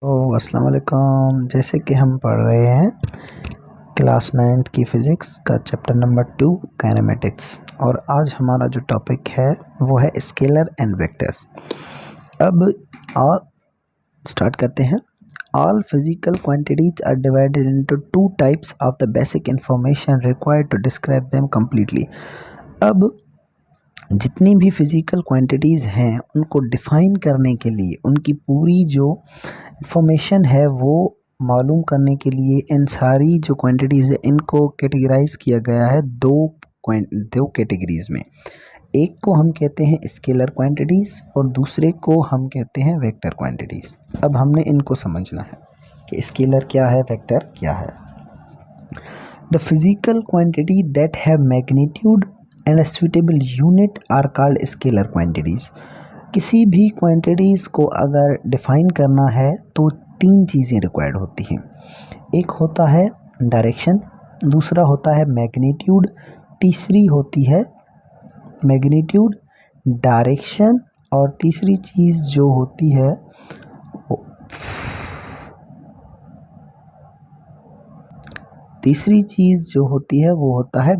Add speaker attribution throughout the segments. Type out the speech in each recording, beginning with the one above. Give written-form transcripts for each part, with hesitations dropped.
Speaker 1: अस्सलाम वालेकुम। जैसे कि हम पढ़ रहे हैं क्लास 9th की फ़िज़िक्स का चैप्टर नंबर 2 काइनेमेटिक्स, और आज हमारा जो टॉपिक है वो है स्केलर एंड वेक्टर्स। अब और स्टार्ट करते हैं। All physical quantities are divided into two types of the basic information required to describe them completely. अब जितनी भी फिज़िकल क्वांटिटीज़ हैं उनको डिफ़ाइन करने के लिए, उनकी पूरी जो इंफॉर्मेशन है वो मालूम करने के लिए इन सारी जो क्वांटिटीज़ है इनको कैटेगराइज किया गया है दो कैटेगरीज़ में। एक को हम कहते हैं स्केलर क्वांटिटीज़ और दूसरे को हम कहते हैं वेक्टर क्वांटिटीज़। अब हमने इनको समझना है कि स्केलर क्या है, वेक्टर क्या है। The physical quantity that have magnitude and a suitable unit are called scalar quantities. किसी भी क्वांटिटीज़ को अगर डिफ़ाइन करना है तो तीन चीज़ें रिक्वायर्ड होती हैं। एक होता है डायरेक्शन, दूसरा होता है मैग्नीट्यूड, तीसरी होती है मैग्नीट्यूड, डायरेक्शन, और तीसरी चीज़ जो होती है वो होता है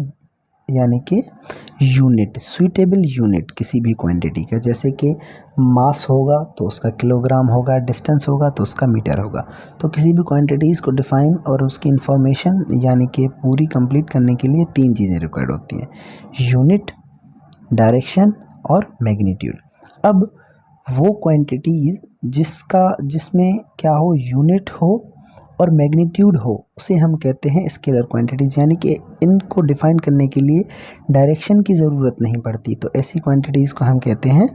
Speaker 1: यानी कि यूनिट, सुइटेबल यूनिट किसी भी क्वांटिटी का। जैसे कि मास होगा तो उसका किलोग्राम होगा, डिस्टेंस होगा तो उसका मीटर होगा। तो किसी भी क्वांटिटीज़ को डिफ़ाइन और उसकी इंफॉर्मेशन यानी कि पूरी कंप्लीट करने के लिए तीन चीज़ें रिक्वायर्ड होती हैं, यूनिट, डायरेक्शन और मैग्नीट्यूड। अब वो क्वांटिटीज़ जिसमें क्या हो, यूनिट हो और मैग्नीट्यूड हो, उसे हम कहते हैं स्केलर क्वांटिटीज़। यानी कि इनको डिफ़ाइन करने के लिए डायरेक्शन की ज़रूरत नहीं पड़ती, तो ऐसी क्वांटिटीज़ को हम कहते हैं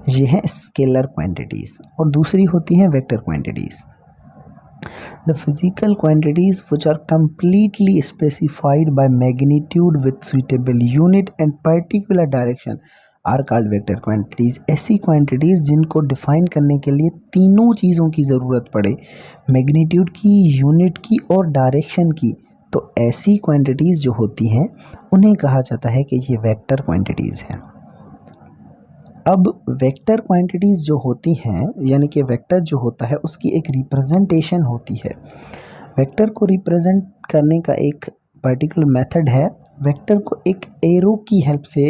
Speaker 1: ये हैं स्केलर क्वांटिटीज़। और दूसरी होती हैं vector quantities. The physical quantities which are completely specified by magnitude with suitable unit and particular direction are called vector quantities. ऐसी क्वांटिटीज़ जिनको डिफ़ाइन करने के लिए तीनों चीज़ों की ज़रूरत पड़े, मैग्नीट्यूड की, यूनिट की और डायरेक्शन की, तो ऐसी क्वांटिटीज़ जो होती हैं उन्हें कहा जाता है कि ये वेक्टर क्वांटिटीज़ हैं। अब वेक्टर क्वांटिटीज़ जो होती हैं यानी कि वेक्टर जो होता है उसकी एक रिप्रेजेंटेशन होती है। वेक्टर को रिप्रेजेंट करने का एक पर्टिकुलर मेथड है। वेक्टर को एक एरो की हेल्प से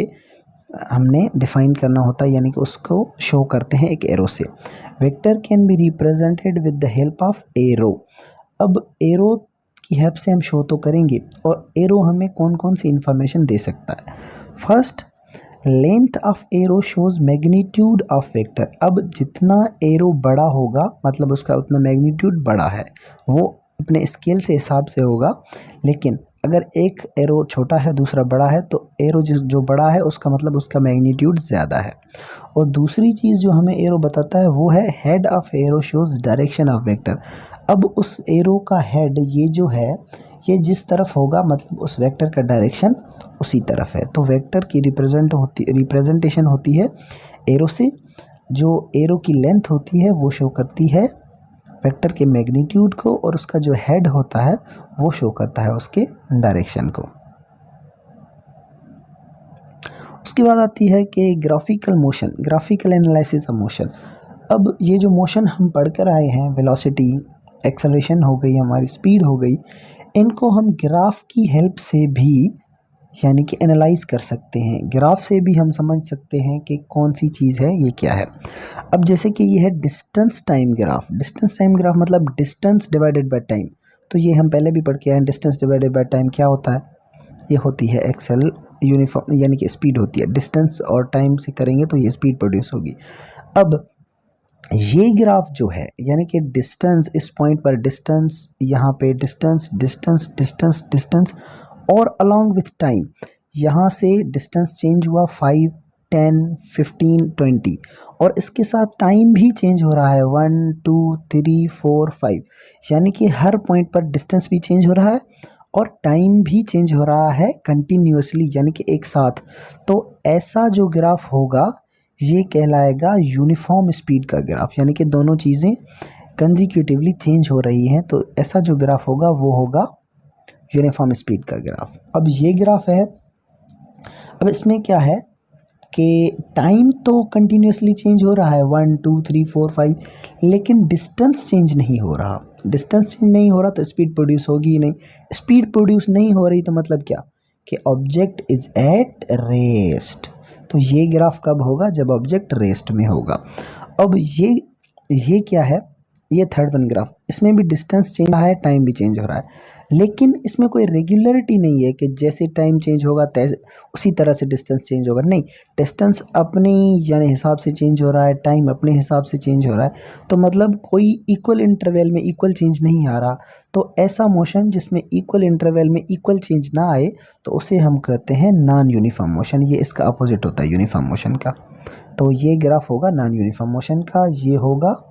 Speaker 1: हमने डिफ़ाइन करना होता है, यानी कि उसको शो करते हैं एक एरो से। Vector can be represented with the help of arrow. अब एरो की हेल्प से हम शो तो करेंगे, और एरो हमें कौन कौन सी इंफॉर्मेशन दे सकता है। First, length of arrow shows magnitude of vector. अब जितना एरो बड़ा होगा मतलब उसका उतना मैग्नीट्यूड बड़ा है, वो अपने स्केल से हिसाब से होगा। लेकिन अगर एक एरो छोटा है दूसरा बड़ा है तो एरो जो बड़ा है उसका मतलब उसका मैग्नीट्यूड ज़्यादा है। और दूसरी चीज़ जो हमें एरो बताता है वो है head of arrow shows direction of vector. अब उस एरो का हेड ये जो है ये जिस तरफ होगा मतलब उस वेक्टर का डायरेक्शन उसी तरफ है। तो वेक्टर की रिप्रेजेंटेशन होती है एरो से। जो एरो की लेंथ होती है वो शो करती है वेक्टर के मैग्नीट्यूड को, और उसका जो हेड होता है वो शो करता है उसके डायरेक्शन को। उसके बाद आती है कि graphical motion, graphical analysis of motion. अब ये जो मोशन हम पढ़ कर आए हैं, वेलोसिटी, एक्सेलरेशन हो गई, हमारी स्पीड हो गई, इनको हम ग्राफ की हेल्प से भी यानी कि एनालाइज कर सकते हैं। ग्राफ से भी हम समझ सकते हैं कि कौन सी चीज़ है, ये क्या है। अब जैसे कि ये है distance time graph. Distance time graph मतलब डिस्टेंस डिवाइडेड बाय टाइम। तो ये हम पहले भी पढ़ के आए हैं, डिस्टेंस डिवाइडेड बाय टाइम क्या होता है, ये होती है एक्सेल यूनिफॉर्म यानी कि स्पीड होती है। डिस्टेंस और टाइम से करेंगे तो ये स्पीड प्रोड्यूस होगी। अब ये ग्राफ जो है यानी कि डिस्टेंस, इस पॉइंट पर डिस्टेंस, यहाँ पे डिस्टेंस डिस्टेंस डिस्टेंस डिस्टेंस, और अलॉन्ग विथ टाइम यहाँ से डिस्टेंस चेंज हुआ 5, 10, 15, 20, और इसके साथ टाइम भी चेंज हो रहा है 1, 2, 3, 4, 5, यानी कि हर पॉइंट पर डिस्टेंस भी चेंज हो रहा है और टाइम भी चेंज हो रहा है कंटिन्यूसली यानी कि एक साथ। तो ऐसा जो ग्राफ होगा ये कहलाएगा यूनिफॉर्म स्पीड का ग्राफ, यानी कि दोनों चीज़ें कंजिक्यूटिवली चेंज हो रही हैं। तो ऐसा जो ग्राफ होगा वो होगा यूनिफॉर्म स्पीड का ग्राफ। अब ये ग्राफ है। अब इसमें क्या है कि टाइम तो कंटिन्यूसली चेंज हो रहा है 1 2 3 4 5, लेकिन डिस्टेंस चेंज नहीं हो रहा। डिस्टेंस चेंज नहीं हो रहा तो स्पीड प्रोड्यूस होगी ही नहीं। स्पीड प्रोड्यूस नहीं हो रही तो मतलब क्या कि ऑब्जेक्ट इज एट रेस्ट। तो ये ग्राफ कब होगा? जब ऑब्जेक्ट रेस्ट में होगा। अब ये क्या है? ये थर्ड वन ग्राफ, इसमें भी डिस्टेंस चेंज हो रहा है, टाइम भी चेंज हो रहा है, लेकिन इसमें कोई रेगुलरिटी नहीं है कि जैसे टाइम चेंज होगा तैसे उसी तरह से डिस्टेंस चेंज होगा। नहीं, डिस्टेंस अपने यानी हिसाब से चेंज हो रहा है, टाइम अपने हिसाब से चेंज हो रहा है। तो मतलब कोई इक्वल इंटरवल में इक्वल चेंज नहीं आ रहा। तो ऐसा मोशन जिसमें इक्वल इंटरवल में इक्वल चेंज ना आए तो उसे हम कहते हैं नॉन यूनिफॉर्म मोशन। ये इसका अपोजिट होता है यूनिफॉर्म मोशन का। तो ये ग्राफ होगा नॉन यूनिफॉर्म मोशन का। ये होगा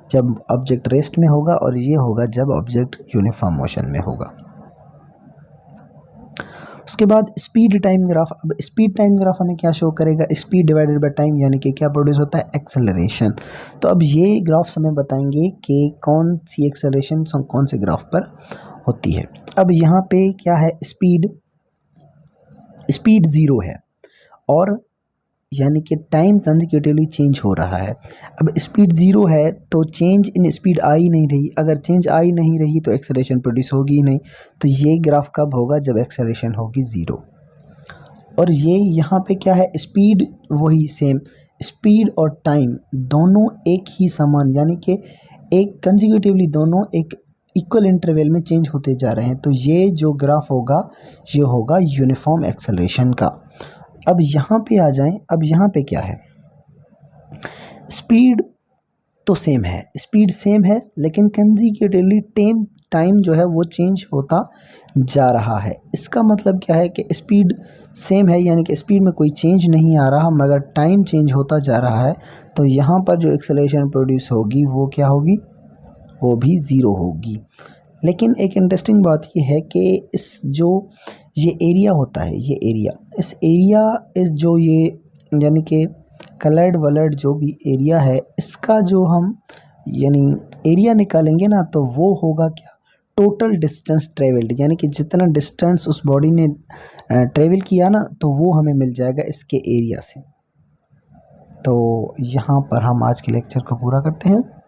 Speaker 1: जब ऑब्जेक्ट रेस्ट में होगा और ये होगा जब ऑब्जेक्ट यूनिफॉर्म मोशन में होगा। उसके बाद स्पीड टाइम ग्राफ। अब स्पीड टाइम ग्राफ हमें क्या शो करेगा? स्पीड डिवाइडेड बाय टाइम, यानी कि क्या प्रोड्यूस होता है? एक्सेलरेशन। तो अब ये ग्राफ्स हमें बताएंगे कि कौन सी एक्सेलरेशन कौन से ग्राफ पर होती है। अब यहाँ पे क्या है? स्पीड 0 है और यानी कि टाइम कंसेक्यूटिवली चेंज हो रहा है। अब स्पीड 0 है तो चेंज इन स्पीड आ ही नहीं रही। अगर चेंज आ ही नहीं रही तो एक्सेलरेशन प्रोड्यूस होगी ही नहीं। तो ये ग्राफ कब होगा? जब एक्सेलरेशन होगी 0। और ये यहाँ पे क्या है? स्पीड वही सेम, स्पीड और टाइम दोनों एक ही समान, यानी कि एक कंसेक्यूटिवली दोनों एक इक्वल इंटरवल में चेंज होते जा रहे हैं। तो ये जो ग्राफ होगा ये होगा यूनिफॉर्म एक्सेलरेशन का। अब यहाँ पे आ जाएं। अब यहाँ पे क्या है? स्पीड तो सेम है, स्पीड सेम है, लेकिन कंसेक्यूटिवली टाइम जो है वो चेंज होता जा रहा है। इसका मतलब क्या है कि स्पीड सेम है, यानी कि स्पीड में कोई चेंज नहीं आ रहा, मगर टाइम चेंज होता जा रहा है। तो यहाँ पर जो एक्सेलरेशन प्रोड्यूस होगी वो क्या होगी? वो भी 0 होगी। लेकिन एक इंटरेस्टिंग बात ये है कि ये एरिया होता है, ये एरिया, इस एरिया इस जो ये यानी कि कलर्ड वलर्ड जो भी एरिया है, इसका जो हम यानी एरिया निकालेंगे ना तो वो होगा क्या? टोटल डिस्टेंस ट्रेवल्ड, यानी कि जितना डिस्टेंस उस बॉडी ने ट्रेवल किया ना तो वो हमें मिल जाएगा इसके एरिया से। तो यहाँ पर हम आज के लेक्चर को पूरा करते हैं।